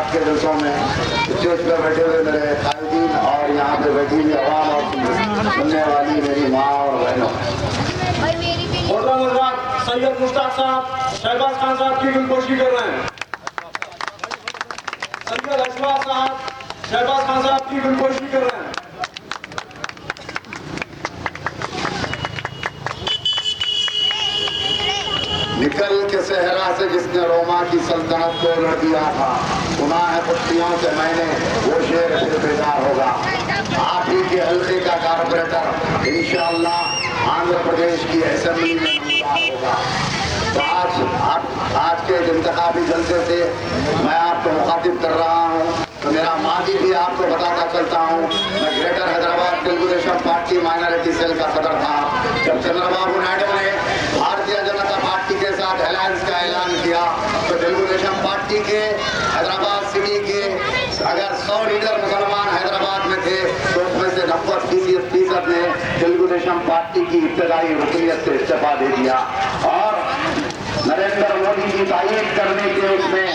आपके दिलों में। स्टेज पर बैठे हुए मेरे कायदीन और यहाँ पे बैठी हुई आवाम और सुनने वाली मेरी माँ और बहनों, सैयद मुश्ताक साहब शहबाज खान साहब की गुलपोशी कर रहे हैं। सैयद अशफाक साहब शहबाज खान साहब की गुलपोशी कर रहे हैं। निकल के सहरा से जिसने रोमा की सल्तनत को लड़ दिया था, सुना है कुत्तियों से मैंने वो शेर फिर बेदार होगा। आप ही के हल्के का कारपोरेटर इंशाअल्लाह आंध्र प्रदेश की असेंबली में नमदार होगा। तो आज के इंतखाबी जलसे से मैं आपको मुखातिब कर रहा हूँ। तो मेरा माजी भी आपको बताता चलता हूँ, मैं Greater Hyderabad Telugu Desam Party minority cell का सदर था। जब चंद्रबाबू नायडू ने भारतीय जनता पार्टी के साथ अलायंस का ऐलान किया तो तेलुगु देशम पार्टी के हैदराबाद सिटी के अगर 100 लीडर मुसलमान हैदराबाद में थे तो उसमें से 90% ने तेलुगु देशम पार्टी की इब्तदाई रुकनियत से इस्तीफा दे दिया और नरेंद्र मोदी की तारीफ करने के उसमें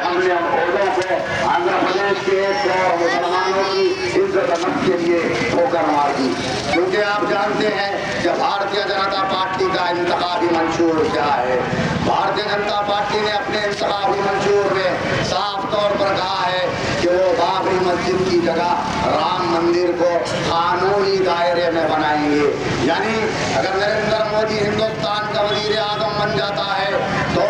हमने लोगों को आंध्र प्रदेश के 100 मुसलमानों की इज्जत नफ्स के लिए ठोकर मार दी। क्योंकि आप जानते हैं कि भारतीय जनता पार्टी का इंतखाबी मंशूर क्या है। भारतीय जनता पार्टी ने अपने इंतखाबी मंशूर में साफ तौर पर कहा है कि वो बाबरी मस्जिद की जगह राम मंदिर को कानूनी दायरे में बनाएंगे। यानी अगर नरेंद्र मोदी हिंदुस्तान का वजीर आजम बन जाता है तो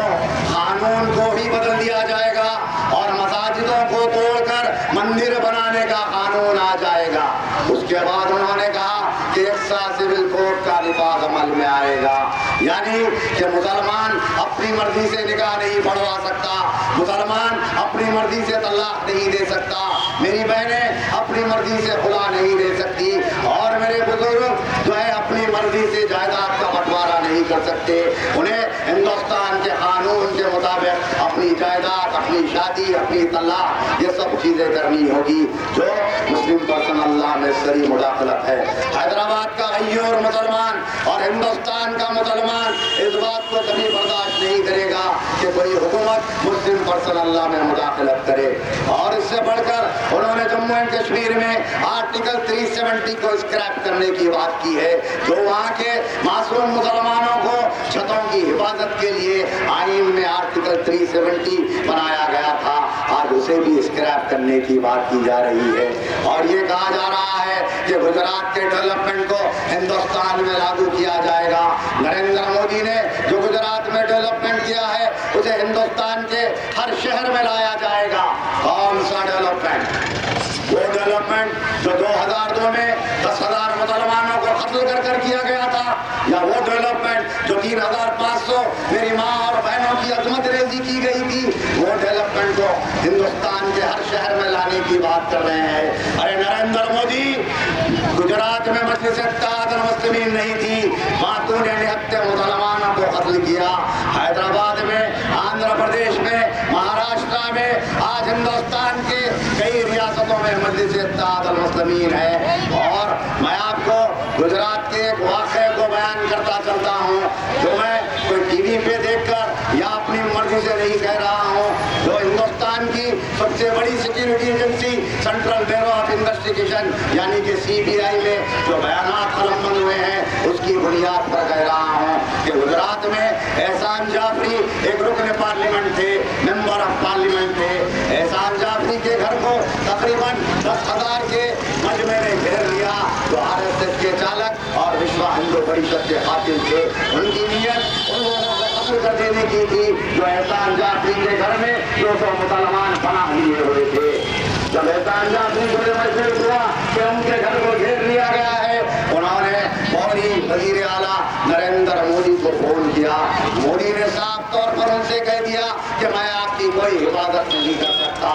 कानून को ही बदल दिया जाएगा और मसाजिदों को तोड़कर मंदिर बनाने का कानून आ जाएगा। उसके बाद उन्होंने कहा कि एक्सा सिविल कोड का निफाज अमल में आएगा। यानी कि मुसलमान अपनी मर्जी से निकाह नहीं पढ़वा सकता, मुसलमान अपनी मर्जी से तलाक नहीं दे सकता, मेरी बहनें अपनी मर्जी से खुला नहीं दे सकती और मेरे बुजुर्ग जो है अपनी मर्जी से जायदाद का बंटवारा नहीं कर सकते। उन्हें हिंदुस्तान के कानून के मुताबिक अपनी जायदाद, अपनी शादी, अपनी तलाक ये सब चीजें करनी होगी जो मुस्लिम पर्सनल लॉ में सही मुदाखलत है। हैदराबाद का गय्यूर मुसलमान और हिंदुस्तान का मुसलमान इस बात को कभी बर्दाश्त नहीं करेगा कि कोई हुकूमत मुस्लिम पर्सनल लॉ में मुदाखलत करे। और इससे बढ़कर उन्होंने जम्मू एंड कश्मीर में आर्टिकल 370 को स्क्रैप करने की बात की है, जो वहाँ के मासूम मुसलमानों को छतों की हिफाजत के लिए आईन में आर्टिकल 370 बनाया गया था, आज उसे भी स्क्रैप करने की बात की जा रही है। और ये कहा जा रहा है कि गुजरात के डेवलपमेंट को हिंदुस्तान में लागू किया जाएगा। नरेंद्र मोदी ने जो गुजरात में डेवलपमेंट किया है उसे हिंदुस्तान के हर शहर में लाया जाएगा। कौन सा डेवलपमेंट? वो डेवलपमेंट जो 2002 में 10,000 मुसलमानों को कत्ल कर किया गया था, या वो डेवलपमेंट जो 3,500 मेरी माँ और बहनों की अजमत रेजी की गई थी, वो डेवलपमेंट को हिंदुस्तान के हर शहर में लाने की बात कर रहे हैं। अरे नरेंद्र मोदी, गुजरात में मजलिस इत्तेहादुल मुस्लिमीन नहीं थी, वहाँ तूने निहत्ते मुसलमानों को कत्ल किया। हैदराबाद में, आंध्र प्रदेश में, महाराष्ट्र में, आज हिंदुस्तान के कई रियासतों में मजलिस इत्तेहादुल मुस्लिमीन है। और मैं आपको गुजरात के एक वाक़े को बयान करता चलता हूँ जो मैं कोई टीवी पे देखकर या अपनी मर्जी से नहीं कह रहा हूँ। जो हिंदुस्तान की सबसे बड़ी security agency central bureau of investigation यानी कि CBI में जो बयानात कलमबंद हुए हैं उसकी बुनियाद पर कह रहा हूँ कि गुजरात में एहसान जाफरी एक रुकन पार्लियामेंट थे, मेंबर ऑफ पार्लियामेंट थे। एहसान जाफरी के घर को तकरीबन 10,000 के मजमे ने घेर लिया जो RSS के चालक और विश्व हिंदू परिषद के कातिल थे। उनकी नीयत उन लोगों को कत्ल कर देने की थी जो एहसान जाफरी के घर में 200 मुसलमान पनाह लिए हुए थे। जब एहसान जाफरी को महसूस हुआ कि उनके घर को घेर लिया गया है, उन्होंने फौरी वजीर आला नरेंद्र मोदी को फोन किया। मोदी ने साफ तौर पर उनसे कह दिया कि मैं आपकी कोई हिफाजत नहीं कर सकता।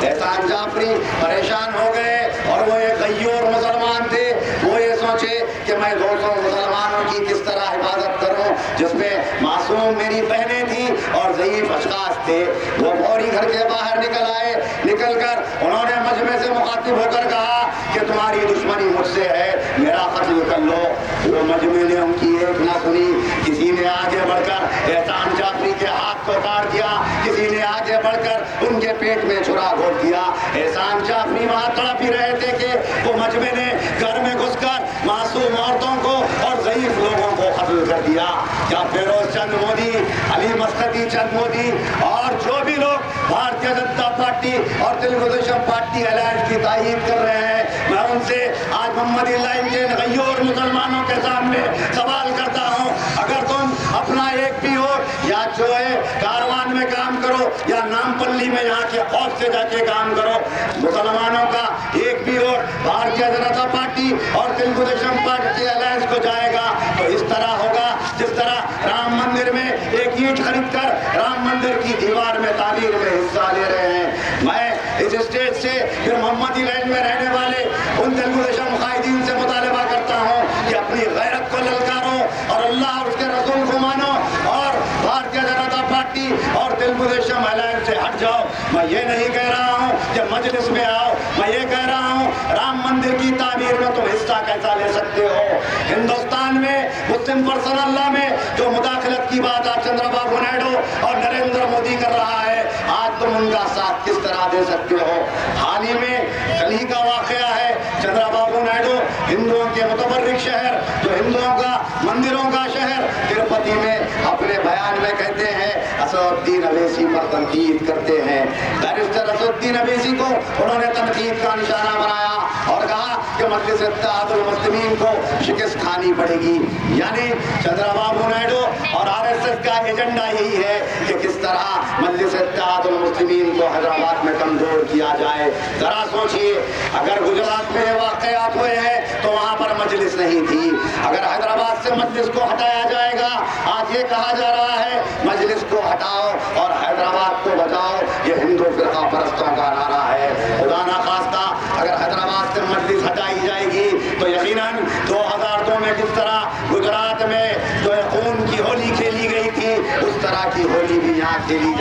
एहसान जाफरी परेशान हो गए और वो एक गय्यूर मुसलमान थे। वो ये सोचे कि मैं 200 मुसलमानों की किस तरह हिफाजत करूं जिसमें मासूम मेरी बहनें थी और ज़ईफ अशखास थे। वो फौरी घर के बाहर निकल आए। निकलकर उन्होंने मजमे से मुखातिब होकर कहा कि तुम्हारी दुश्मनी मुझसे है, मेरा कत्ल कर लो। वो मजमे ने उनकी एक ना सुनी। किसी ने आगे बढ़कर एहसान जाफरी के हाथ को काट दिया, किसी ने आगे बढ़कर उनके पेट में ने छुरा घोट दिया। एहसान जाफरी वहां तड़प ही रहे थे कि वो मजमे ने घर में घुसकर मासूम औरतों को और ज़ईफ लोगों को कत्ल कर दिया। क्या फिरोज चंद मोदी, अली मस्कती चंद मोदी और जो भी लोग भारतीय जनता पार्टी और तेलुगु देशम पार्टी अलायंस की तायीद कर रहे हैं, मैं उनसे आज मोहम्मदी लाइन के गैयूर मुसलमानों के सामने सवाल करता हूं, अगर तुम अपना एक भी हो या जो है कारवान में काम करो या नामपल्ली में यहाँ के खौफ से जाके काम करो, मुसलमानों का एक भी और भारतीय जनता पार्टी और तेलुगु देशम पार्टी अलायंस को जाएगा तो इस तरह होगा जिस तरह राम मंदिर में एक ईंट खरीद कर राम मंदिर की दीवार में तामीर में हिस्सा ले रहे हैं। मैं इस स्टेज से फिर मोहम्मदी लैंड में रहने वाले उन तेलुगु देशम कायदीन से मुतालबा करता हूँ कि अपनी गैरत को ललकारो और अल्लाह और उसके रसूल को मानो और भारतीय जनता पार्टी और तेलुगु देशम अलायंस से हट जाओ। मैं ये नहीं कह रहा हूँ कि मजलिस में आओ, मैं ये कह रहा हूँ राम मंदिर की तामीर में तुम हिस्सा कैसा ले सकते हो। हिंदुस्तान में मुस्लिम पर्सनल लॉ में जो मुदाखलत की बात आज चंद्रबाबू नायडू और नरेंद्र मोदी कर रहा है, आज तुम उनका साथ किस तरह दे सकते हो। हाल ही में कल ही का वाकया है, चंद्रबाबू नायडू हिंदुओं के मुतबर्रिक शहर जो हिंदुओं का मंदिरों का शहर तिरुपति में अपने बयान में कहते हैं असदुद्दीन अवैसी पर तनकीद करते हैं। बैरिस्टर असदुद्दीन अवैसी को उन्होंने तनकीद का निशाना बनाया और कहा कि मजलिस इत्तेहादुल मुस्लिमीन को शिकस्त खानी पड़ेगी। यानी चंद्रबाबू नायडू और आरएसएस का एजेंडा यही है कि किस तरह मजलिस इत्तेहादुल मुस्लिमीन को हैदराबाद में कमजोर किया जाए। जरा सोचिए, अगर गुजरात में वाकयात हुए हैं तो वहां पर मजलिस नहीं थी, अगर हैदराबाद से मजलिस को हटाया जाएगा, आज ये कहा जा रहा है मजलिस को हटाओ और हैदराबाद को बचाओ, ये हिंदू फिरका परस्तों का नारा है। खुदा ना खास्ता अगर हैदराबाद से मजलिस हटाई जाएगी तो यकीनन 2002 में जिस तरह गुजरात में जो खून की होली खेली गई थी उस तरह की होली भी यहाँ खेली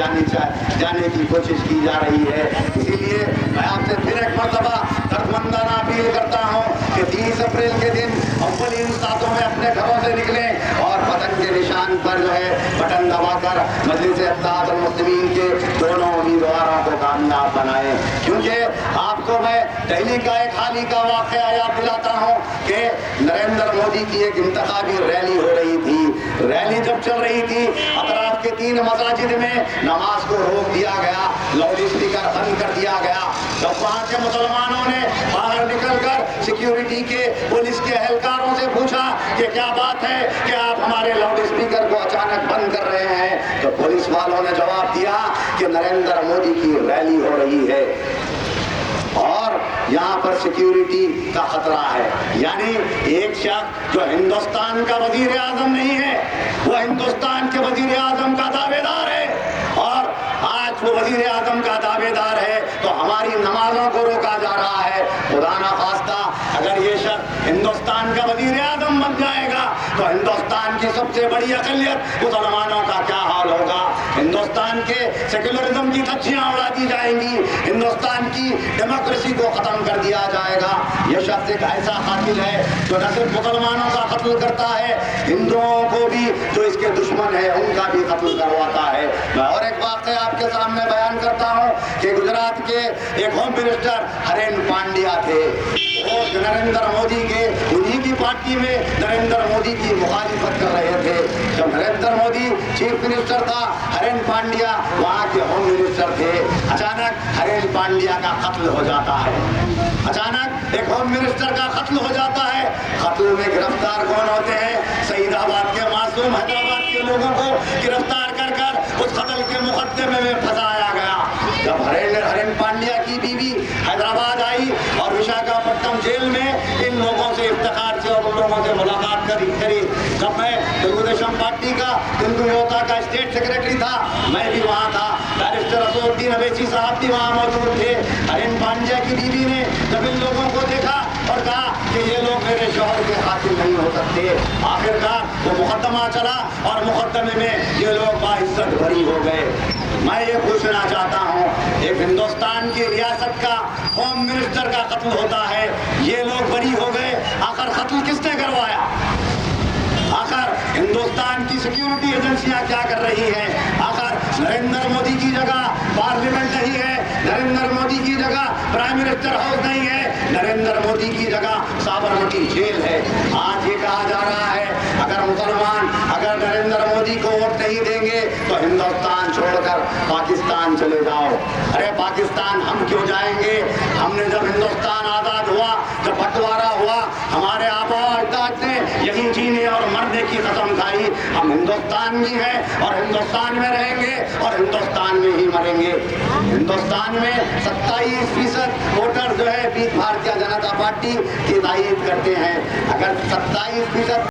जाने की कोशिश की जा रही है। इसीलिए मैं आपसे फिर एक मरतबा दर्दमंदाना अपील करता हूँ कि 30 अप्रैल के दिन अव्वल इन सातों में अपने घरों से निकलें और वतन के निशान पर जो है बटन दबाकर मजलिस इत्तेहादुल मुस्लिमीन के दोनों उम्मीदवारों को कामयाब बनाएं। क्योंकि आपको मैं दिल्ली का एक हाल ही का वाकया याद दिलाता हूँ कि नरेंद्र मोदी की एक इंतखाबी रैली हो रही थी। रैली जब चल रही थी, अतराफ के 3 मसाजिद में नमाज को रोक दिया गया, लाउड स्पीकर बंद कर दिया गया। जब वहाँ के मुसलमानों ने बाहर निकलकर सिक्योरिटी के पुलिस के एहलकारों से पूछा कि क्या बात है कि आप हमारे लाउड स्पीकर को अचानक बंद कर रहे हैं, तो पुलिस वालों ने जवाब दिया कि नरेंद्र मोदी की रैली हो रही है और यहाँ पर सिक्योरिटी का खतरा है। यानी एक शख्स जो हिंदुस्तान का वजीर आजम नहीं है, वो हिंदुस्तान के वजीर आजम का दावेदार है और आज वो वजीर आजम का दावेदार है तो हमारी नमाजों को रोका जा रहा है। खुदा ना खास्ता अगर ये शख्स हिंदुस्तान का वजीर आजम बन जाएगा तो हिंदुस्तान की सबसे बड़ी अकलियत मुसलमानों का क्या हाल होगा। हिंदुस्तान के सेक्युलरिज्म की धज्जियां उड़ा दी जाएंगी, हिंदुस्तान की डेमोक्रेसी को खत्म कर दिया जाएगा। यह शख्स एक ऐसा कातिल है जो न सिर्फ मुसलमानों का कत्ल करता है, हिंदुओं को भी जो इसके दुश्मन है उनका भी कत्ल करवाता है। मैं और एक बात आपके सामने बयान करता हूँ कि गुजरात के एक होम मिनिस्टर हरेन पांड्या थे, वो नरेंद्र मोदी के उन्हीं की पार्टी में नरेंद्र मोदी की मुखालिफत कर रहे थे। जब नरेंद्र मोदी चीफ मिनिस्टर था, हरेन पांड्या वहाँ के होम मिनिस्टर थे। अचानक हरेन पांड्या का कत्ल हो जाता है, अचानक एक होम मिनिस्टर का कत्ल हो जाता है। कत्ल में गिरफ्तार कौन होते हैं? सईदाबाद के मासूम हैदराबाद के लोगों को गिरफ्तार कर उस कत्ल के मुकदमे में फंसाया गया। जब हरेन पांड्या की बीवी हैदराबाद आई और विशाखापट्टनम जेल में इन लोगों से इफ्तिखार से और उन लोगों से मुलाकात करी। जब मैं तेलुगु देशम पार्टी का हिंदू योद्धा का स्टेट सेक्रेटरी था, मैं भी वहाँ था, बैरिस्टर असदुद्दीन अवैसी साहब भी वहाँ मौजूद थे। हरेन पांड्या की बीवी ने जब इन लोगों को देखा और कहा कि ये लोग मेरे शौहर के कातिल नहीं हो सकते, आखिरकार वो मुकदमा चला और मुकदमे में ये लोग बाइज्जत बरी हो गए। मैं ये पूछना चाहता हूँ, एक हिंदुस्तान की रियासत का होम मिनिस्टर का कत्ल होता है, ये लोग बरी हो गए, आखिर कत्ल किसने करवाया? आखिर हिंदुस्तान की सिक्योरिटी एजेंसियां क्या कर रही हैं? आखिर नरेंद्र मोदी की जगह पार्लियामेंट नहीं है, नरेंद्र मोदी की जगह प्राइम मिनिस्टर हाउस नहीं है, नरेंद्र मोदी की जगह साबरमती जेल है। आज ये कहा जा रहा है अगर मुसलमान अगर नरेंद्र मोदी को वोट नहीं देंगे तो हिंदुस्तान छोड़कर पाकिस्तान चले जाओ। अरे पाकिस्तान हम क्यों जाएंगे? हमने जब हिंदुस्तान आजाद हुआ, जब बंटवारा हुआ, हमारे आबा अजदाद ने यहीं जीने और मरने की कसम खाई। हम हिंदुस्तान में हैं और हिंदुस्तान में रहेंगे और हिंदुस्तान में ही मरेंगे। हिंदुस्तान में 27% वोटर जो है भारतीय जनता पार्टी की तारीफ करते हैं। अगर 27%